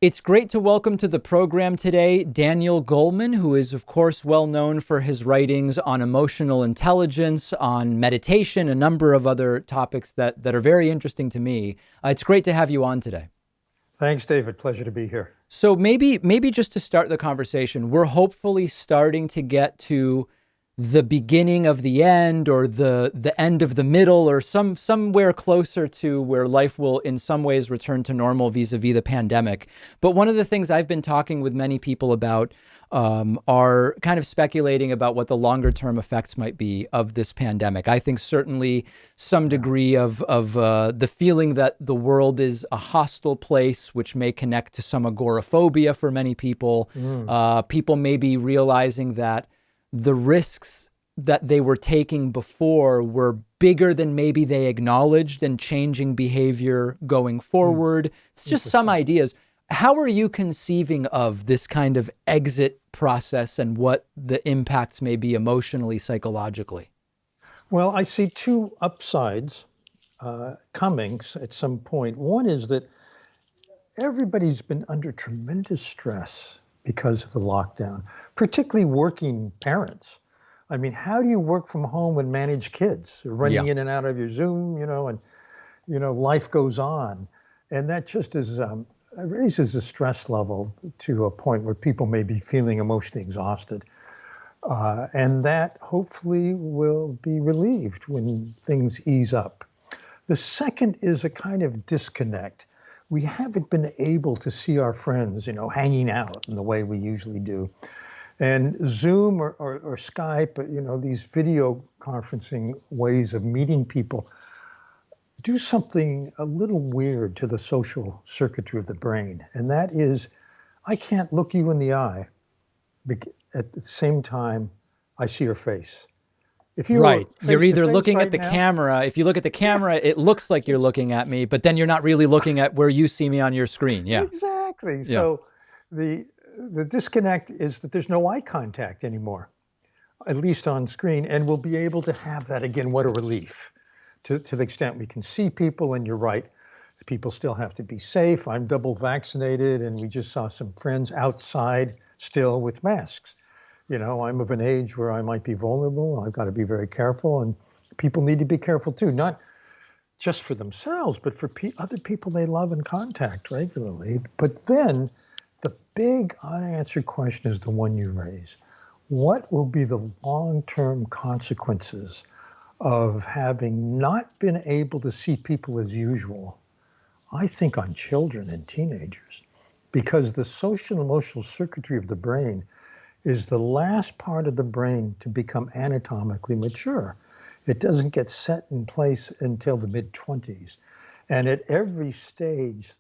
It's great to welcome to the program today Daniel Goleman, who is, of course, well known for his writings on emotional intelligence, on meditation, a number of other topics that are very interesting to me. It's great to have you on today. Thanks, David. Pleasure to be here. So maybe just to start the conversation, we're hopefully starting to get to the beginning of the end, or the end of the middle, or somewhere closer to where life will in some ways return to normal vis-a-vis the pandemic. But one of the things I've been talking with many people about are kind of speculating about what the longer term effects might be of this pandemic. I think certainly some degree of the feeling that the world is a hostile place, which may connect to some agoraphobia for many people. People may be realizing that the risks that they were taking before were bigger than maybe they acknowledged, and changing behavior going forward. It's just some ideas. How are you conceiving of this kind of exit process and what the impacts may be emotionally, psychologically? Well, I see two upsides coming at some point. One is that everybody's been under tremendous stress because of the lockdown, particularly working parents. I mean, how do you work from home and manage kids running in and out of your Zoom, and, life goes on. And that just raises the stress level to a point where people may be feeling emotionally exhausted. And that hopefully will be relieved when things ease up. The second is a kind of disconnect. We haven't been able to see our friends, hanging out in the way we usually do. And Zoom or Skype, these video conferencing ways of meeting people do something a little weird to the social circuitry of the brain. And that is, I can't look you in the eye at the same time I see your face. If you Right. You're either looking right at the now, camera. If you look at the camera, it looks like you're looking at me, but then you're not really looking at where you see me on your screen. Yeah. Exactly. Yeah. So the disconnect is that there's no eye contact anymore, at least on screen, and we'll be able to have that again. What a relief to the extent we can see people. And you're right, people still have to be safe. I'm double vaccinated, and we just saw some friends outside still with masks. I'm of an age where I might be vulnerable. I've got to be very careful, and people need to be careful too, not just for themselves, but for other people they love and contact regularly. But then the big unanswered question is the one you raise. What will be the long-term consequences of having not been able to see people as usual? I think on children and teenagers, because the social and emotional circuitry of the brain is the last part of the brain to become anatomically mature. It doesn't get set in place until the mid-20s. And at every stage,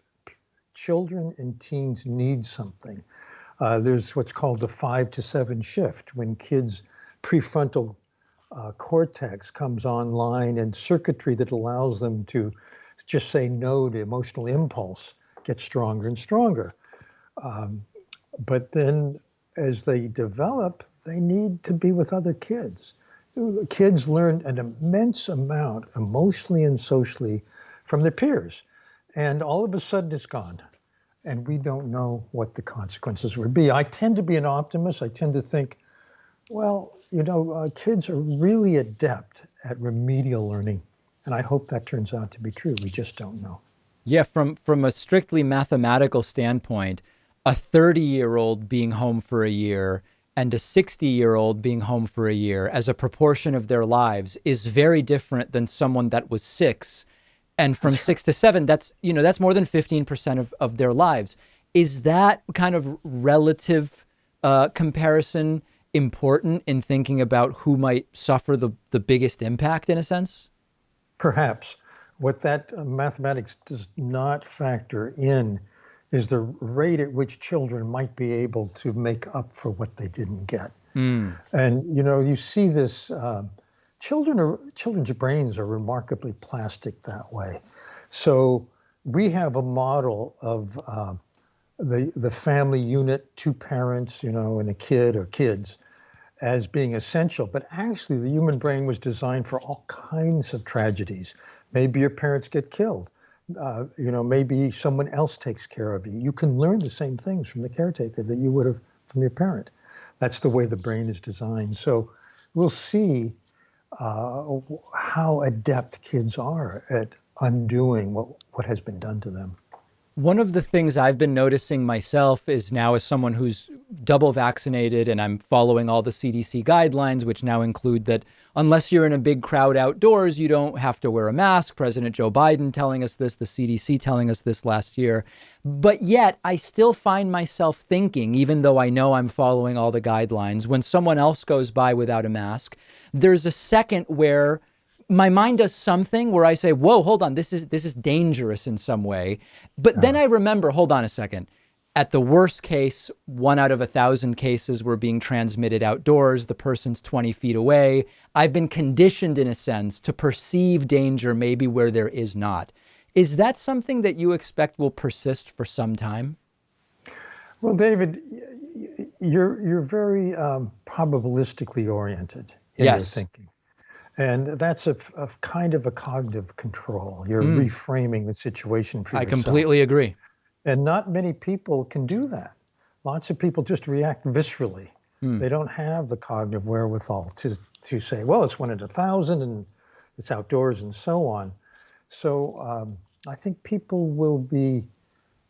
children and teens need something. There's what's called the 5 to 7 shift, when kids' prefrontal cortex comes online, and circuitry that allows them to just say no to emotional impulse gets stronger and stronger. But then as they develop, they need to be with other kids. Kids learn an immense amount emotionally and socially from their peers. And all of a sudden it's gone. And we don't know what the consequences would be. I tend to be an optimist. I tend to think, well, kids are really adept at remedial learning. And I hope that turns out to be true. We just don't know. Yeah, from a strictly mathematical standpoint, a 30-year-old being home for a year and a 60-year-old being home for a year as a proportion of their lives is very different than someone that was 6. And from 6 to 7, that's more than 15% of their lives. Is that kind of relative comparison important in thinking about who might suffer the biggest impact, in a sense? Perhaps. What that mathematics does not factor in is the rate at which children might be able to make up for what they didn't get. And, you see this, children's brains are remarkably plastic that way. So we have a model of the family unit, 2 parents, and a kid or kids, as being essential. But actually, the human brain was designed for all kinds of tragedies. Maybe your parents get killed. maybe someone else takes care of you. You can learn the same things from the caretaker that you would have from your parent. That's the way the brain is designed. So we'll see how adept kids are at undoing what has been done to them. One of the things I've been noticing myself is now, as someone who's double vaccinated and I'm following all the CDC guidelines, which now include that unless you're in a big crowd outdoors, you don't have to wear a mask. President Joe Biden telling us this, the CDC telling us this last year. But yet I still find myself thinking, even though I know I'm following all the guidelines, when someone else goes by without a mask, there's a second where my mind does something where I say, whoa, hold on, this is dangerous in some way. But then I remember, hold on a second. At the worst case, 1 out of 1,000 cases were being transmitted outdoors. The person's 20 feet away. I've been conditioned, in a sense, to perceive danger maybe where there is not. Is that something that you expect will persist for some time? Well, David, you're very probabilistically oriented in your thinking. And that's a kind of a cognitive control. You're reframing the situation for yourself. I completely agree. And not many people can do that. Lots of people just react viscerally. They don't have the cognitive wherewithal to say, well, it's 1 in 1,000 and it's outdoors and so on. So I think people will be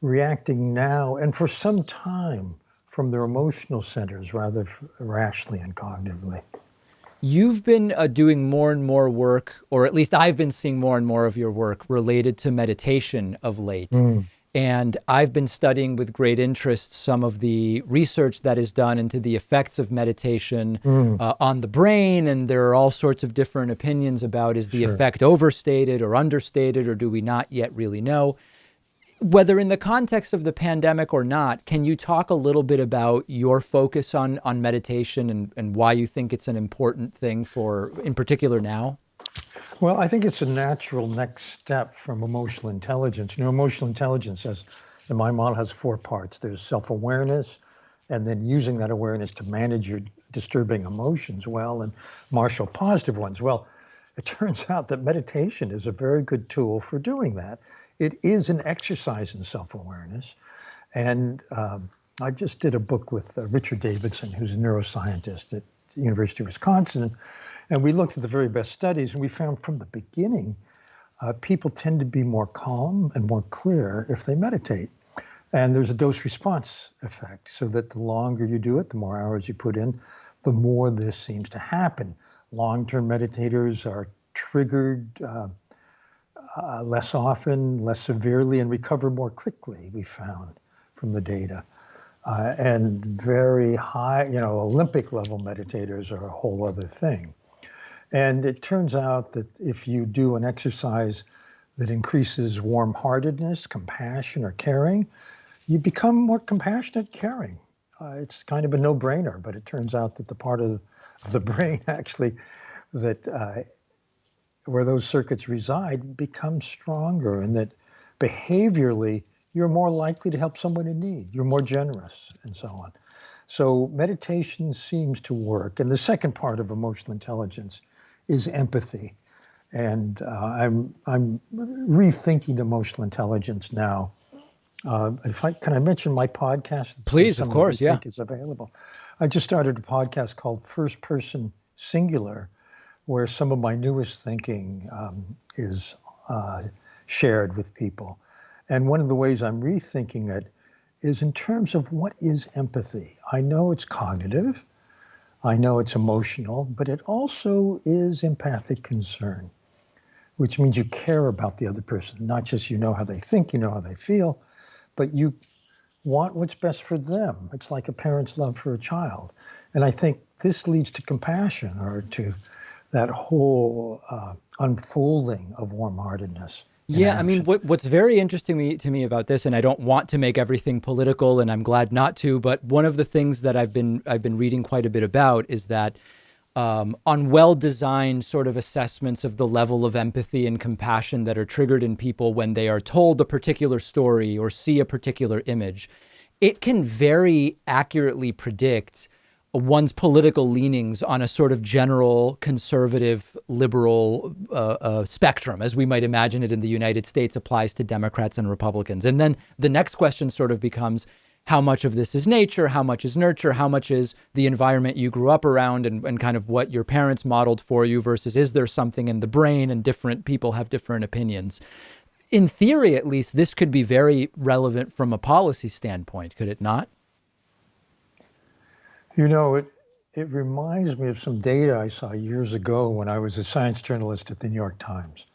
reacting now and for some time from their emotional centers rather rationally and cognitively. You've been doing more and more work, or at least I've been seeing more and more of your work related to meditation of late. And I've been studying with great interest some of the research that is done into the effects of meditation on the brain. And there are all sorts of different opinions about, is the effect overstated or understated, or do we not yet really know? Whether in the context of the pandemic or not, can you talk a little bit about your focus on meditation and why you think it's an important thing for, in particular now? Well, I think it's a natural next step from emotional intelligence. Emotional intelligence, in my model, has 4 parts. There's self-awareness, and then using that awareness to manage your disturbing emotions well and marshal positive ones. Well, it turns out that meditation is a very good tool for doing that. It is an exercise in self-awareness. And I just did a book with Richard Davidson, who's a neuroscientist at the University of Wisconsin. And we looked at the very best studies, and we found from the beginning, people tend to be more calm and more clear if they meditate. And there's a dose-response effect, so that the longer you do it, the more hours you put in, the more this seems to happen. Long-term meditators are triggered less often, less severely, and recover more quickly, we found from the data. And very high, Olympic level meditators are a whole other thing. And it turns out that if you do an exercise that increases warm-heartedness, compassion, or caring, you become more compassionate, caring. It's kind of a no-brainer, but it turns out that the part of the brain actually that where those circuits reside becomes stronger, and that behaviorally you're more likely to help someone in need. You're more generous, and so on. So meditation seems to work. And the second part of emotional intelligence is empathy. And I'm rethinking emotional intelligence now. Can I mention my podcast? Please, of course, yeah. It's available. I just started a podcast called First Person Singular, where some of my newest thinking is shared with people. And one of the ways I'm rethinking it is in terms of what is empathy. I know it's cognitive, I know it's emotional, but it also is empathic concern, which means you care about the other person, not just you know how they think, you know how they feel, but you want what's best for them. It's like a parent's love for a child. And I think this leads to compassion, or to that whole unfolding of warm-heartedness. Yeah, I mean, what's very interesting to me about this, and I don't want to make everything political, and I'm glad not to, but one of the things that I've been reading quite a bit about is that on well-designed sort of assessments of the level of empathy and compassion that are triggered in people when they are told a particular story or see a particular image, it can very accurately predict one's political leanings on a sort of general conservative liberal spectrum, as we might imagine it in the United States, applies to Democrats and Republicans. And then the next question sort of becomes, how much of this is nature? How much is nurture? How much is the environment you grew up around and kind of what your parents modeled for you versus is there something in the brain, and different people have different opinions? In theory, at least, this could be very relevant from a policy standpoint, could it not? You know, it reminds me of some data I saw years ago when I was a science journalist at the New York Times.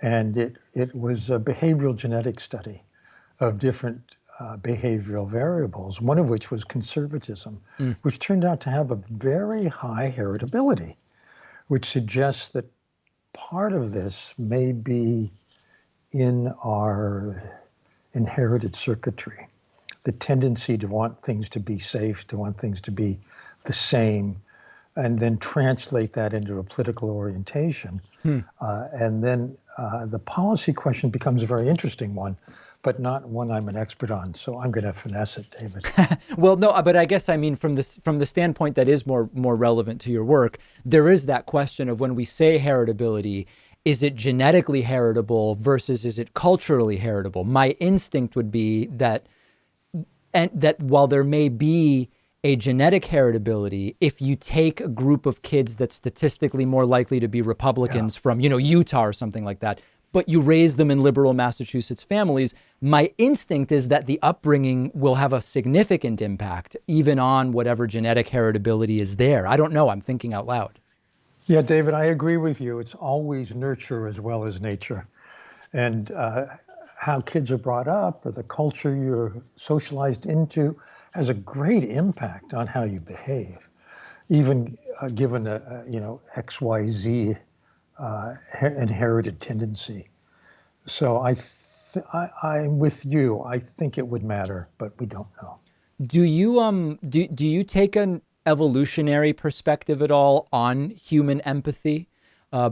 And it was a behavioral genetics study of different behavioral variables, one of which was conservatism, which turned out to have a very high heritability, which suggests that part of this may be in our inherited circuitry, the tendency to want things to be safe, to want things to be the same, and then translate that into a political orientation. And then the policy question becomes a very interesting one, but not one I'm an expert on. So I'm going to finesse it, David. Well, no, but I guess I mean from the standpoint that is more relevant to your work, there is that question of when we say heritability, is it genetically heritable versus is it culturally heritable? My instinct would be that while there may be a genetic heritability, if you take a group of kids that's statistically more likely to be Republicans from, Utah or something like that, but you raise them in liberal Massachusetts families, my instinct is that the upbringing will have a significant impact even on whatever genetic heritability is there. I don't know. I'm thinking out loud. Yeah, David, I agree with you. It's always nurture as well as nature. And how kids are brought up or the culture you're socialized into has a great impact on how you behave, even given a XYZ inherited tendency. So I'm with you. I think it would matter, but we don't know. Do you take an evolutionary perspective at all on human empathy?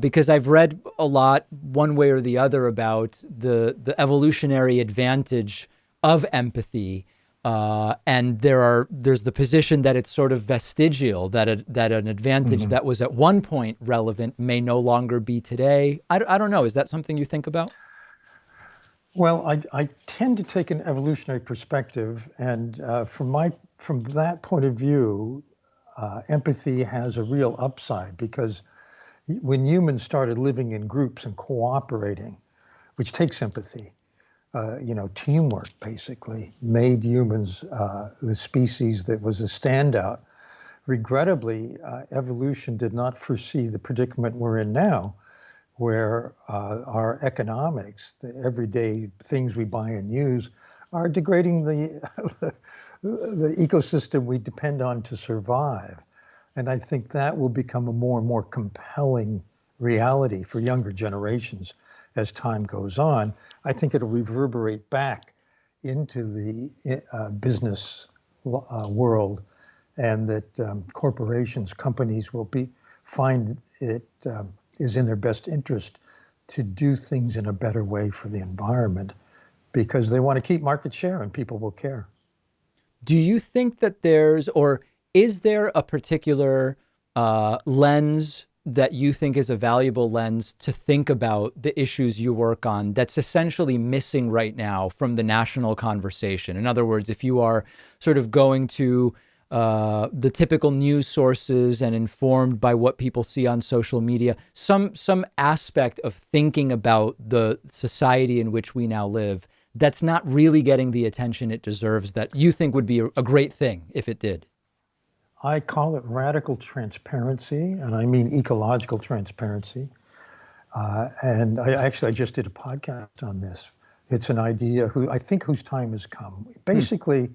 Because I've read a lot one way or the other about the evolutionary advantage of empathy. And there's the position that it's sort of vestigial, that an advantage that was at one point relevant may no longer be today. I don't know. Is that something you think about? Well, I tend to take an evolutionary perspective, and from that point of view, empathy has a real upside, because when humans started living in groups and cooperating, which takes empathy, teamwork basically made humans the species that was a standout. Regrettably, evolution did not foresee the predicament we're in now, where our economics, the everyday things we buy and use, are degrading the ecosystem we depend on to survive. And I think that will become a more and more compelling reality for younger generations as time goes on. I think it'll reverberate back into the business world, and that corporations, companies will find it is in their best interest to do things in a better way for the environment, because they want to keep market share and people will care. Do you think that is there a particular lens that you think is a valuable lens to think about the issues you work on that's essentially missing right now from the national conversation? In other words, if you are sort of going to the typical news sources and informed by what people see on social media, some aspect of thinking about the society in which we now live that's not really getting the attention it deserves, that you think would be a great thing if it did? I call it radical transparency, and I mean ecological transparency. And I just did a podcast on this. It's an idea whose time has come. Basically,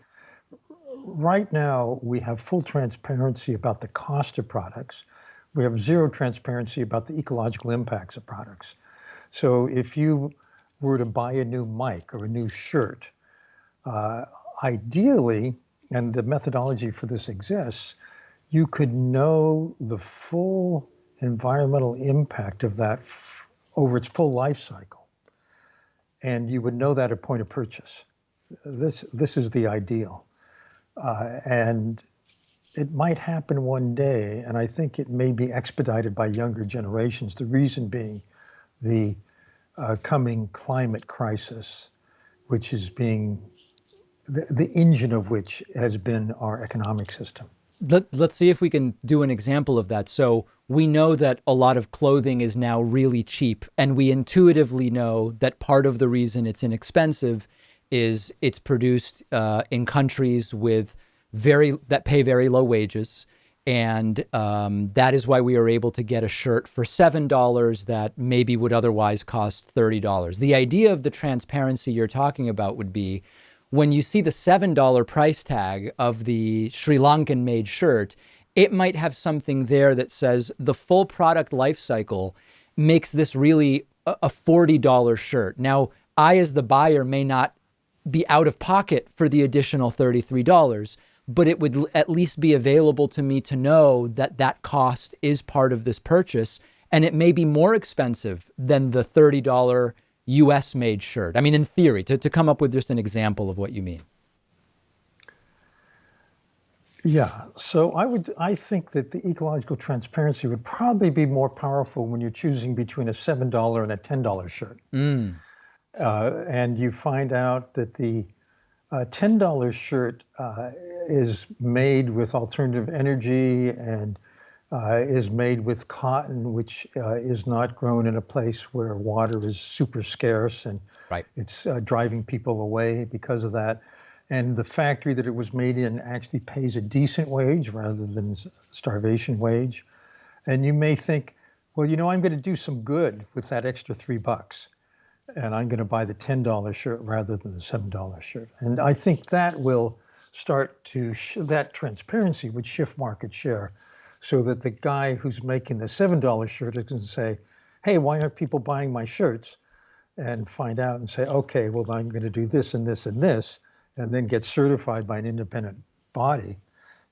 right now, we have full transparency about the cost of products. We have zero transparency about the ecological impacts of products. So if you were to buy a new mic or a new shirt, ideally, and the methodology for this exists, you could know the full environmental impact of that over its full life cycle. And you would know that at point of purchase. This is the ideal. And it might happen one day, and I think it may be expedited by younger generations. The reason being the coming climate crisis, which is being the engine of which has been our economic system. Let's see if we can do an example of that. So we know that a lot of clothing is now really cheap, and we intuitively know that part of the reason it's inexpensive is it's produced in countries with that pay very low wages. And that is why we are able to get a shirt for $7 that maybe would otherwise cost $30. The idea of the transparency you're talking about would be when you see the $7 price tag of the Sri Lankan made shirt, it might have something there that says the full product life cycle makes this really a $40 shirt. Now, I, as the buyer, may not be out of pocket for the additional $33, but it would at least be available to me to know that that cost is part of this purchase. And it may be more expensive than the $30 US made shirt. I mean, in theory, to come up with just an example of what you mean. Yeah, so I think that the ecological transparency would probably be more powerful when you're choosing between a $7 and a $10 shirt. And you find out that the $10 shirt is made with alternative energy and is made with cotton, which is not grown in a place where water is super scarce, and Right. it's driving people away because of that. And the factory that it was made in actually pays a decent wage rather than starvation wage. And you may think, well, I'm going to do some good with that extra $3, and I'm going to buy the $10 shirt rather than the $7 shirt. And I think that will start to that transparency would shift market share, so that the guy who's making the $7 shirt is going to say, hey, why aren't people buying my shirts? And find out and say, okay, well, I'm going to do this and this and this, and then get certified by an independent body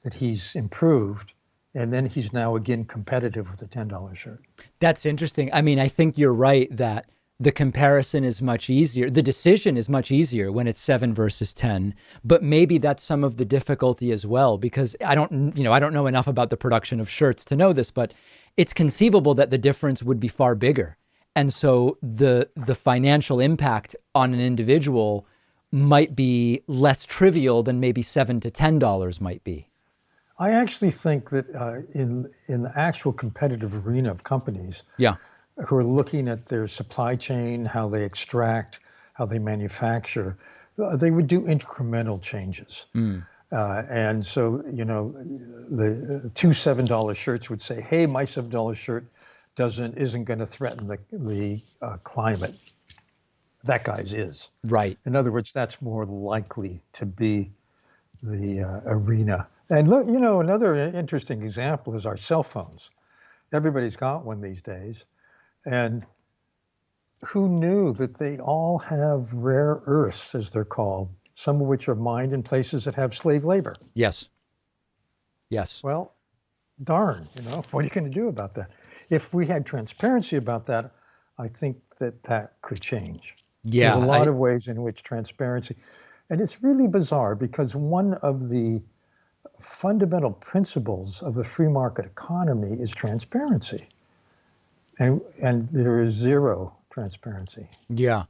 that he's improved. And then he's now again competitive with the $10 shirt. That's interesting. I mean, I think you're right that the comparison is much easier. The decision is much easier when it's 7 versus 10, but maybe that's some of the difficulty as well, because I don't know enough about the production of shirts to know this, but it's conceivable that the difference would be far bigger. And so the financial impact on an individual might be less trivial than maybe $7 to $10 might be. I actually think that in the actual competitive arena of companies, who are looking at their supply chain, how they extract, how they manufacture, they would do incremental changes. And so, the two $7 shirts would say, hey, my $7 shirt isn't going to threaten the climate. That guy's is. Right. In other words, that's more likely to be the arena. And look, another interesting example is our cell phones. Everybody's got one these days. And who knew that they all have rare earths, as they're called, some of which are mined in places that have slave labor? Yes. Well, darn, what are you going to do about that? If we had transparency about that, I think that could change. Yeah. There's a lot of ways in which transparency, and it's really bizarre because one of the fundamental principles of the free market economy is transparency. And there is zero transparency. Yeah.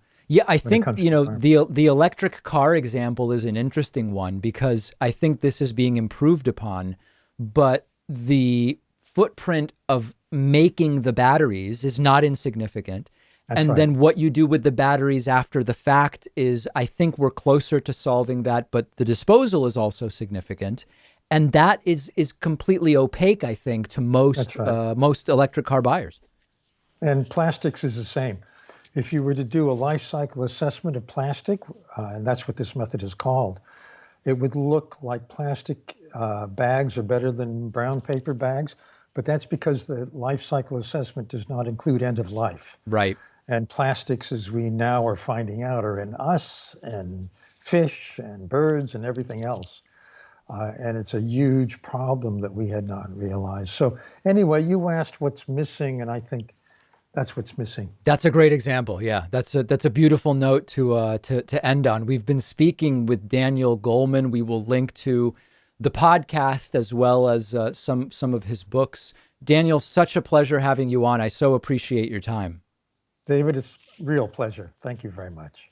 I think, the electric car example is an interesting one because I think this is being improved upon, but the footprint of making the batteries is not insignificant. That's right. Then what you do with the batteries after the fact is, I think we're closer to solving that, but the disposal is also significant. And that is completely opaque, I think, to most electric car buyers. And plastics is the same. If you were to do a life cycle assessment of plastic, and that's what this method is called, it would look like plastic bags are better than brown paper bags, but that's because the life cycle assessment does not include end of life. Right. And plastics, as we now are finding out, are in us and fish and birds and everything else. And it's a huge problem that we had not realized. So anyway, you asked what's missing, and I think that's what's missing. That's a great example. Yeah, that's a beautiful note to end on. We've been speaking with Daniel Goleman. We will link to the podcast as well as some of his books. Daniel, such a pleasure having you on. I so appreciate your time. David, it's a real pleasure. Thank you very much.